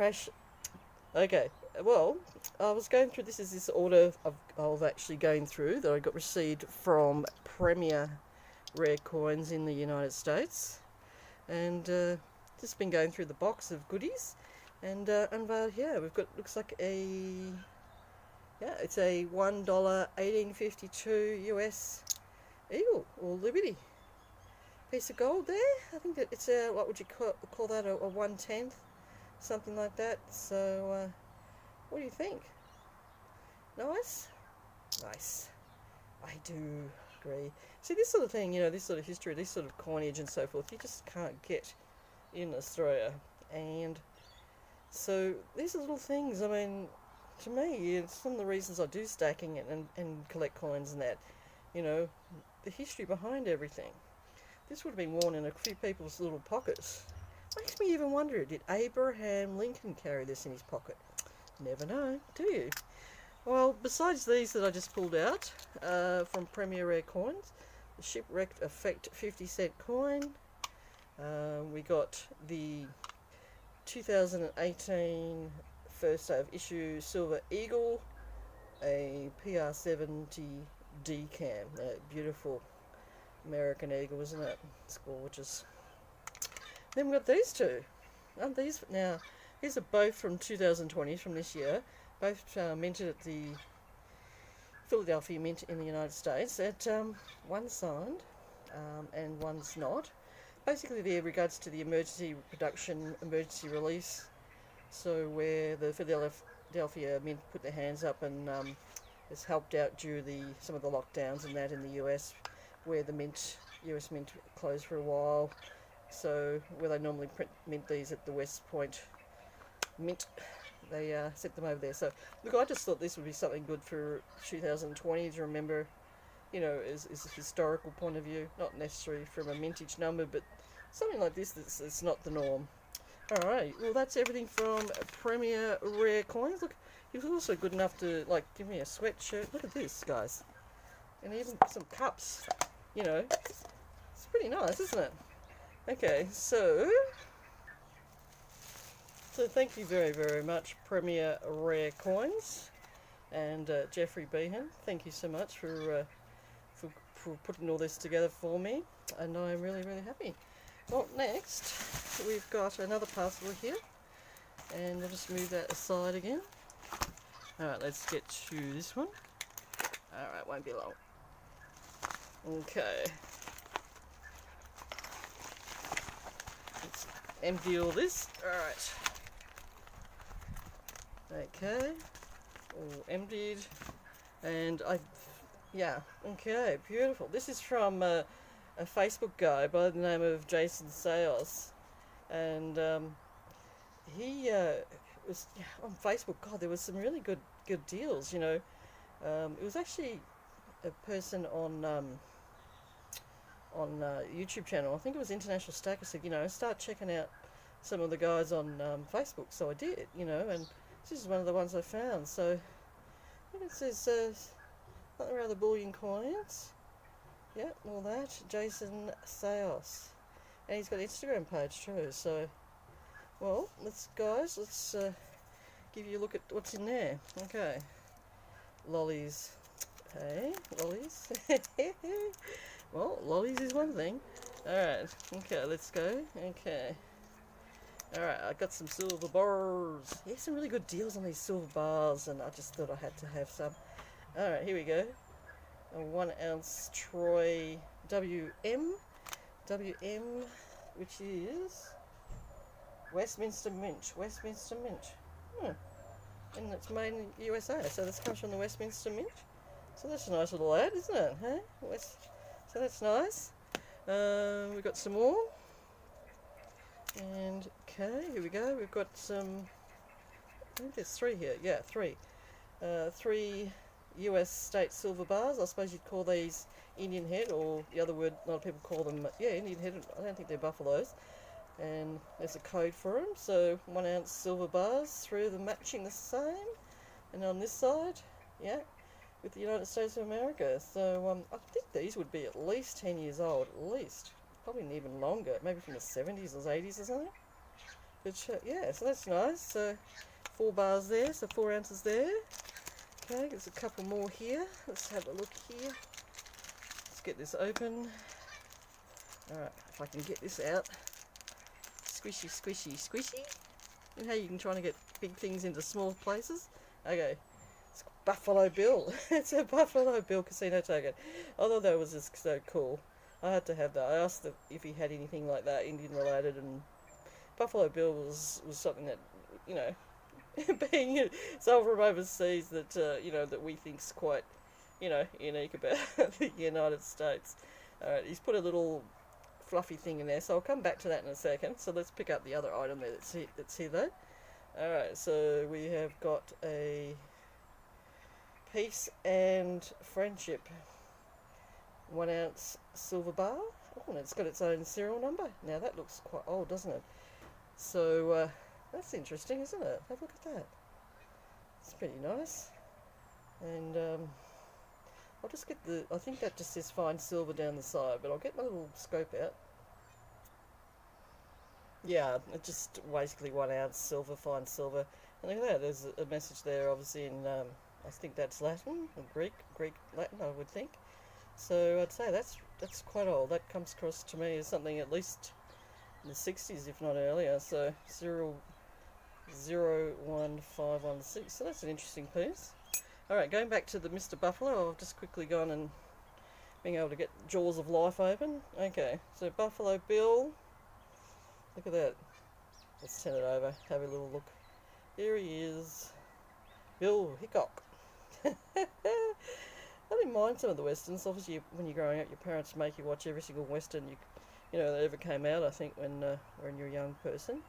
trash. Okay, well, I was going through this order of actually going through that I got received from Premier Rare Coins in the United States, and just been going through the box of goodies, and unveiled here we've got, looks like it's a $1 1852 US Eagle or Liberty piece of gold there. I think that it's a, what would you call that, a 1/10, something like that. So what do you think? Nice? Nice. I do agree. See, this sort of thing, this sort of history, this sort of coinage and so forth, you just can't get in Australia. And so these are little things, I mean, to me, it's one of the reasons I do stacking and collect coins and that, the history behind everything. This would have been worn in a few people's little pockets. Makes me even wonder, did Abraham Lincoln carry this in his pocket? Never know, do you? Well, besides these that I just pulled out from Premier Rare Coins, the Shipwrecked Effect 50-cent coin. We got the 2018 first day of issue Silver Eagle, a PR70 D-cam. Beautiful American eagle, isn't it? It's gorgeous. Then we've got these two. Aren't these now? These are both from 2020, from this year. Both minted at the Philadelphia Mint in the United States. One's signed and one's not. Basically, they're regards to the emergency production, emergency release. So where the Philadelphia Mint put their hands up and has helped out due to some of the lockdowns and that in the US, where the US Mint closed for a while. So where they normally mint these at the West Point Mint, they sent them over there. So look, I just thought this would be something good for 2020 to remember, as a historical point of view, not necessarily from a mintage number, but something like this that's not the norm. Alright, well that's everything from Premier Rare Coins. Look, he was also good enough to give me a sweatshirt. Look at this, guys. And even some cups. It's pretty nice, isn't it? Okay, so thank you very, very much, Premier Rare Coins, and Jeffrey Behan. Thank you so much for putting all this together for me, and I'm really, really happy. Well, next we've got another parcel here, and I'll just move that aside again. Alright, let's get to this one. Alright, won't be long. Okay. Let's empty all this. Alright. Okay. All emptied. And okay, beautiful. This is from a Facebook guy by the name of Jason Sayos. And he was on Facebook. God, there was some really good deals, It was actually a person on YouTube channel. I think it was International Stacker said, start checking out some of the guys on Facebook. So I did, and this is one of the ones I found. So I think it says nothing rather bullion coins. Yeah, all that. Jason Sayos. And he's got an Instagram page too. So, well, let's give you a look at what's in there. Okay. Lollies. Hey, lollies. Well, lollies is one thing. Alright, okay, let's go. Okay. Alright, I got some silver bars. Yeah, some really good deals on these silver bars, and I just thought I had to have some. Alright, here we go. A 1 ounce Troy WM, which is Westminster Mint. And it's made in the USA, so this comes from the Westminster Mint. So that's a nice little ad, isn't it? Hey? So that's nice. We've got some more. And, okay, here we go. We've got some, I think there's 3 here. Yeah, 3. 3 US state silver bars. I suppose you'd call these Indian head, or the other word a lot of people call them, Indian head. I don't think they're buffaloes. And there's a code for them. So 1 ounce silver bars, 3 of them matching the same. And on this side, with the United States of America. So I think these would be at least 10 years old, at least. Probably even longer, maybe from the 70s or 80s or something. But yeah, so that's nice. So 4 bars there, so 4 ounces there. Okay, there's a couple more here. Let's have a look here. Let's get this open. Alright, if I can get this out. Squishy, squishy, squishy. You know how you can try to get big things into small places? Okay, it's Buffalo Bill. It's a Buffalo Bill casino token. I thought that was just so cool. I had to have that. I asked if he had anything like that, Indian related, and Buffalo Bill was something that, you know, being someone from overseas that, you know, that we think's quite, you know, unique about the United States. Alright, he's put a little fluffy thing in there, so I'll come back to that in a second. So let's pick up the other item there that's here though. Alright, so we have got a Peace and Friendship 1 ounce silver bar. Oh, and it's got its own serial number. Now that looks quite old, doesn't it? So that's interesting, isn't it? Have a look at that. It's pretty nice. And I'll just get I think that just says fine silver down the side, but I'll get my little scope out. Yeah, it's just basically 1 ounce silver, fine silver. And look at that, there's a message there, obviously in, I think that's Latin, or Greek Latin, I would think. So I'd say that's quite old. That comes across to me as something at least in the 60s, if not earlier. So 01516. So that's an interesting piece. Alright, going back to the Mr. Buffalo, I've just quickly gone and being able to get Jaws of Life open. Okay, so Buffalo Bill. Look at that. Let's turn it over, have a little look. Here he is. Bill Hickok. I didn't mind some of the westerns. Obviously, when you're growing up, your parents make you watch every single western you know that ever came out. I think when you're a young person.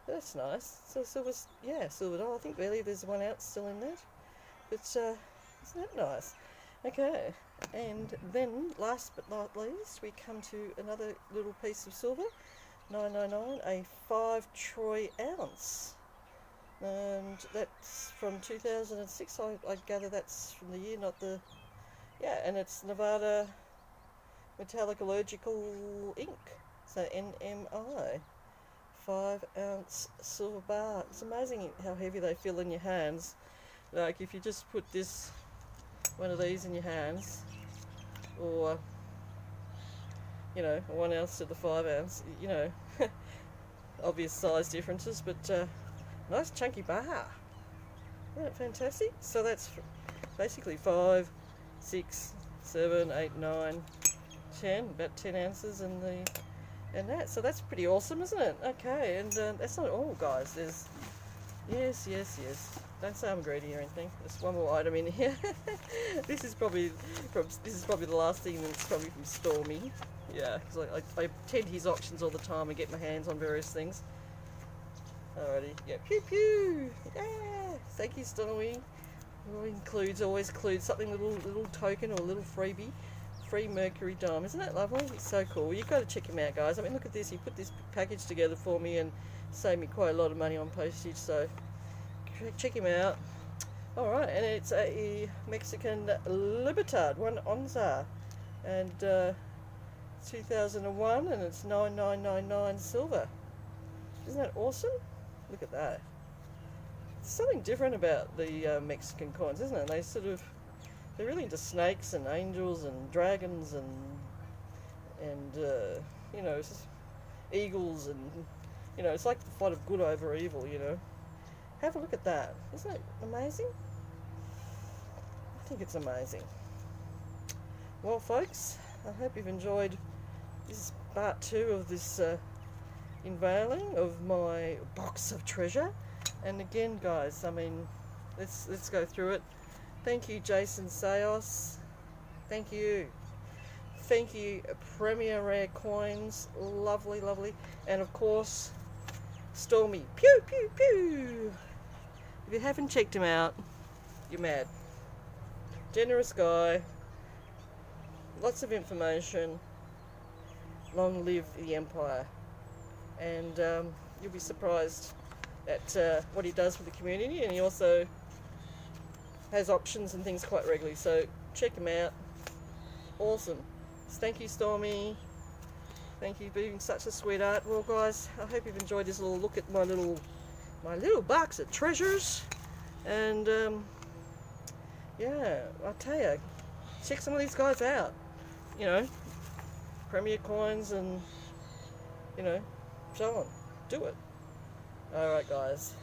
But that's nice. So silver's, yeah, silver dollar. I think barely there's 1 ounce still in that. But isn't that nice? Okay, and then last but not least, we come to another little piece of silver, 999, a 5 troy ounce. And that's from 2006. I gather that's from the year, not the... Yeah, and it's Nevada Metallurgical Ink, so NMI. 5 ounce silver bar. It's amazing how heavy they feel in your hands. Like if you just put one of these in your hands, or you know, 1 ounce to the 5 ounce, you know, obvious size differences, but nice chunky bar. Isn't that fantastic? So that's basically 5, 6, 7, 8, 9, 10, about 10 ounces in that. So that's pretty awesome, isn't it? Okay, and that's not all, guys. There's yes. Don't say I'm greedy or anything. There's one more item in here. This is probably the last thing that's probably from Stormy. Yeah, because I attend his auctions all the time and get my hands on various things. Alrighty, yeah, pew pew, yeah. Thank you, Stormy. Always includes something, little token or a little freebie. Free Mercury Dime. Isn't that lovely? It's so cool. You've got to check him out, guys. I mean, look at this. He put this package together for me and saved me quite a lot of money on postage, so check him out. Alright, and it's a Mexican Libertad, 1 onza, and 2001, and it's 9999 silver. Isn't that awesome? Look at that. There's something different about the Mexican coins, isn't it? They're really into snakes and angels and dragons and you know, eagles, and you know, it's like the fight of good over evil, you know. Have a look at that. Isn't it amazing? I think it's amazing. Well, folks, I hope you've enjoyed this part 2 of this unveiling of my box of treasure. And again, guys, I mean, let's go through it. Thank you, Jason Sayos. Thank you. Thank you, Premier Rare Coins. Lovely, lovely. And of course, Stormy. Pew, pew, pew. If you haven't checked him out, you're mad. Generous guy. Lots of information. Long live the Empire. And you'll be surprised at what he does for the community. And he also has auctions and things quite regularly. So check him out. Awesome. Thank you, Stormy. Thank you for being such a sweetheart. Well, guys, I hope you've enjoyed this little look at my little box of treasures. And yeah, I'll tell you, check some of these guys out. You know, Premier Coins and, you know, so on. Do it. Alright, guys.